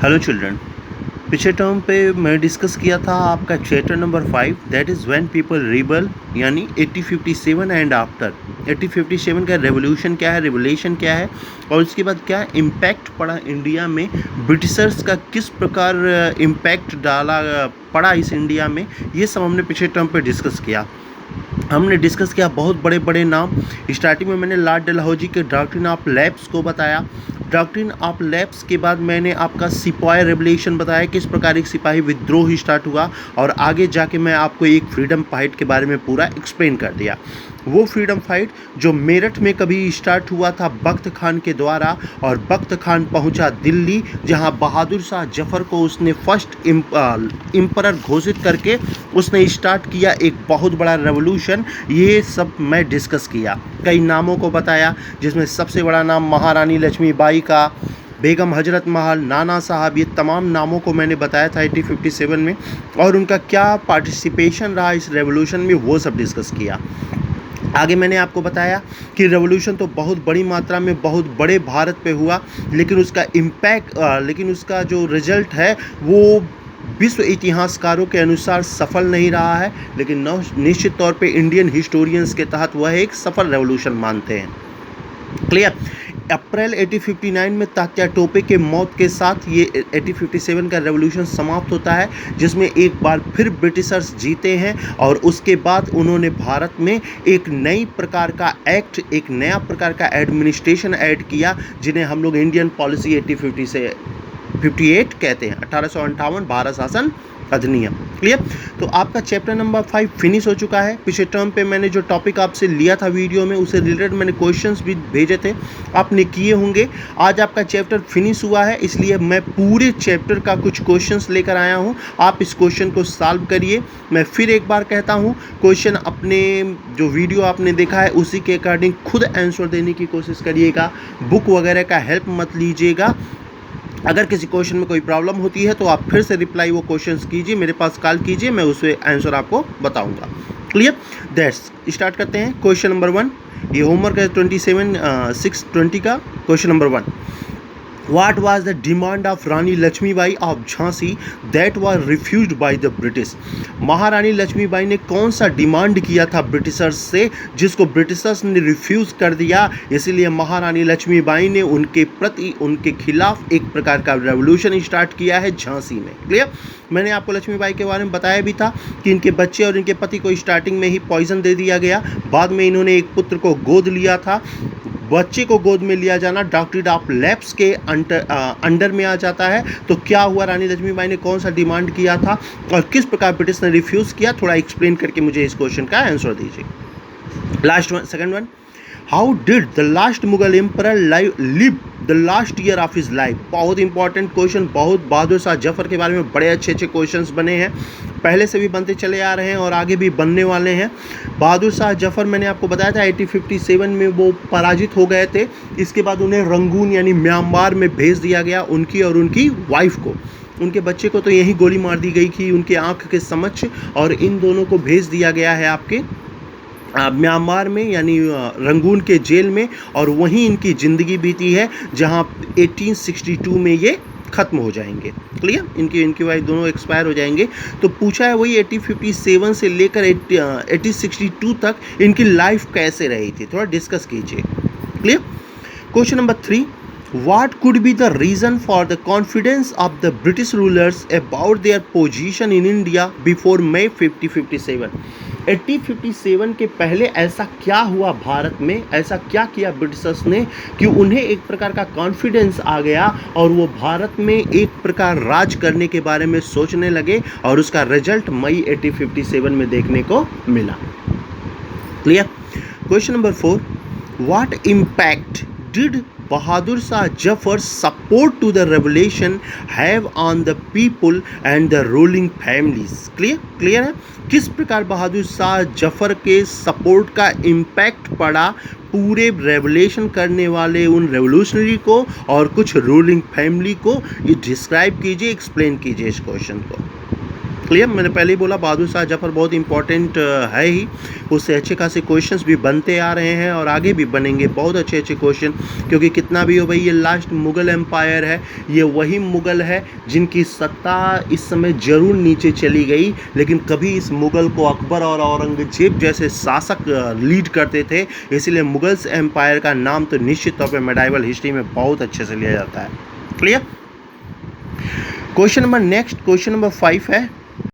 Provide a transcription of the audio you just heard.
Hello children. पिछले term पे मैं डिस्कस किया था आपका chapter number 5 that is when people rebel यानी 1857 एंड आफ्टर 1857 का रेवोल्यूशन क्या है, रेवोल्यूशन क्या है और उसके बाद क्या इम्पैक्ट पड़ा इंडिया में, ब्रिटिशर्स का किस प्रकार इम्पैक्ट डाला पड़ा इस इंडिया में, ये सब हमने पिछले टर्म पे डिस्कस किया। हमने डिस्कस किया बहुत बड़े बड़े नाम। स्टार्टिंग में मैंने लॉर्ड डलहौजी के डॉक्ट्रिन ऑफ लैप्स को बताया। डॉक्ट्रिन ऑफ लैप्स के बाद मैंने आपका सिपाही रेवोल्यूशन बताया, किस प्रकार एक सिपाही विद्रोह स्टार्ट हुआ और आगे जाके मैं आपको एक फ्रीडम फाइट के बारे में पूरा एक्सप्लेन कर दिया। वो फ्रीडम फाइट जो मेरठ में कभी स्टार्ट हुआ था बख्त खान के द्वारा, और बख्त खान पहुंचा दिल्ली जहां बहादुर शाह जफ़र को उसने फर्स्ट इम्परर घोषित करके उसने स्टार्ट किया एक बहुत बड़ा रेवोल्यूशन। ये सब मैं डिस्कस किया, कई नामों को बताया जिसमें सबसे बड़ा नाम महारानी लक्ष्मीबाई का, बेगम हजरत महल, नाना साहब, ये तमाम नामों को मैंने बताया था 1857 में, और उनका क्या पार्टिसिपेशन रहा इस रेवोल्यूशन में वो सब डिस्कस किया। आगे मैंने आपको बताया कि रेवोल्यूशन तो बहुत बड़ी मात्रा में बहुत बड़े भारत पे हुआ, लेकिन उसका इम्पैक्ट लेकिन उसका जो रिजल्ट है वो विश्व इतिहासकारों के अनुसार सफल नहीं रहा है, लेकिन निश्चित तौर पे इंडियन हिस्टोरियंस के तहत वह एक सफल रेवोल्यूशन मानते हैं। क्लियर। अप्रैल 1859 में तात्या टोपे के मौत के साथ ये 1857 का रेवोल्यूशन समाप्त होता है, जिसमें एक बार फिर ब्रिटिशर्स जीते हैं और उसके बाद उन्होंने भारत में एक नई प्रकार का एक्ट, एक नया प्रकार का एडमिनिस्ट्रेशन ऐड किया, जिन्हें हम लोग इंडियन पॉलिसी 1850 से 58 कहते हैं, 1858 भारत शासन अधिनियम। क्लियर। तो आपका चैप्टर नंबर 5 फिनिश हो चुका है। पिछले टर्म पे मैंने जो टॉपिक आपसे लिया था वीडियो में, उससे रिलेटेड मैंने क्वेश्चंस भी भेजे थे, आपने किए होंगे। आज आपका चैप्टर फिनिश हुआ है, इसलिए मैं पूरे चैप्टर का कुछ क्वेश्चंस लेकर आया हूं। आप इस क्वेश्चन को सॉल्व करिए। मैं फिर एक बार कहता हूं, क्वेश्चन अपने जो वीडियो आपने देखा है उसी के अकॉर्डिंग खुद आंसर देने की कोशिश करिएगा, बुक वगैरह का हेल्प मत लीजिएगा। अगर किसी क्वेश्चन में कोई प्रॉब्लम होती है तो आप फिर से रिप्लाई वो क्वेश्चंस कीजिए, मेरे पास कॉल कीजिए, मैं उससे आंसर आपको बताऊंगा। क्लियर। दैट्स स्टार्ट करते हैं। क्वेश्चन नंबर 1, ये होमवर्क है 27/6/20 का। Question number 1, What was the demand of Rani Lakshmibai of Jhansi that was refused by the British? महारानी लक्ष्मीबाई ने कौन सा डिमांड किया था ब्रिटिशर्स से जिसको ब्रिटिशर्स ने रिफ्यूज़ कर दिया, इसीलिए महारानी लक्ष्मीबाई ने उनके प्रति, उनके खिलाफ एक प्रकार का रेवोल्यूशन स्टार्ट किया है झांसी में। क्लियर। मैंने आपको लक्ष्मीबाई के बारे में बताया भी था कि इनके बच्चे और इनके पति को स्टार्टिंग में ही पॉइजन दे दिया गया, बाद में इन्होंने एक पुत्र को गोद लिया था। बच्चे को गोद में लिया जाना डॉक्ट्रिन ऑफ लैप्स के अंडर में आ जाता है। तो क्या हुआ, रानी लक्ष्मीबाई ने कौन सा डिमांड किया था और किस प्रकार ब्रिटिश ने रिफ्यूज़ किया, थोड़ा एक्सप्लेन करके मुझे इस क्वेश्चन का आंसर दीजिए। Last one, second one, how did the last Mughal emperor live the last year of his life? बहुत इंपॉर्टेंट क्वेश्चन, बहुत बहादुर शाह जफर के बारे में बड़े अच्छे अच्छे क्वेश्चंस बने हैं, पहले से भी बनते चले आ रहे हैं और आगे भी बनने वाले हैं। बहादुर शाह जफर मैंने आपको बताया था 1857 में वो पराजित हो गए थे। इसके बाद उन्हें रंगून यानी म्यांमार में भेज दिया गया, उनकी और उनकी वाइफ को। उनके बच्चे को तो यहीं गोली मार दी गई थी उनके आँख के समक्ष, और इन दोनों को भेज दिया गया है आपके म्यांमार में यानी रंगून के जेल में, और वहीं इनकी ज़िंदगी बीती है जहां 1862 में ये ख़त्म हो जाएंगे। क्लियर। इनकी वाइफ दोनों एक्सपायर हो जाएंगे। तो पूछा है वही 1857 से लेकर 1862 तक इनकी लाइफ कैसे रही थी, थोड़ा डिस्कस कीजिए। Clear. Question number 3, What could be the reason for the confidence of the British rulers about their position in India before May 1857? 1857 के पहले ऐसा क्या हुआ भारत में, ऐसा क्या किया ब्रिटिशर्स ने कि उन्हें एक प्रकार का कॉन्फिडेंस आ गया और वो भारत में एक प्रकार राज करने के बारे में सोचने लगे, और उसका रिजल्ट मई 1857 में देखने को मिला। Clear. Question number 4, What impact did Bahadur Shah Jafar's support to the revolution have on the people and the ruling families? Clear है। किस प्रकार बहादुर शाह जफर के सपोर्ट का इम्पैक्ट पड़ा पूरे रेवोल्यूशन करने वाले उन रेवोल्यूशनरी को और कुछ रूलिंग फैमिली को, ये डिस्क्राइब कीजिए, एक्सप्लेन कीजिए इस क्वेश्चन को। क्लियर। मैंने पहले ही बोला बहादुर शाह जफर बहुत इंपॉर्टेंट है ही, उससे अच्छे खासे क्वेश्चंस भी बनते आ रहे हैं और आगे भी बनेंगे बहुत अच्छे अच्छे क्वेश्चन, क्योंकि कितना भी हो भाई ये लास्ट मुग़ल एम्पायर है, ये वही मुग़ल है जिनकी सत्ता इस समय ज़रूर नीचे चली गई, लेकिन कभी इस मुग़ल को अकबर और औरंगजेब जैसे शासक लीड करते थे, इसलिए मुग़ल्स एम्पायर का नाम तो निश्चित तौर पर मेडाइवल हिस्ट्री में बहुत अच्छे से लिया जाता है। Clear. Question number next, question number 5 है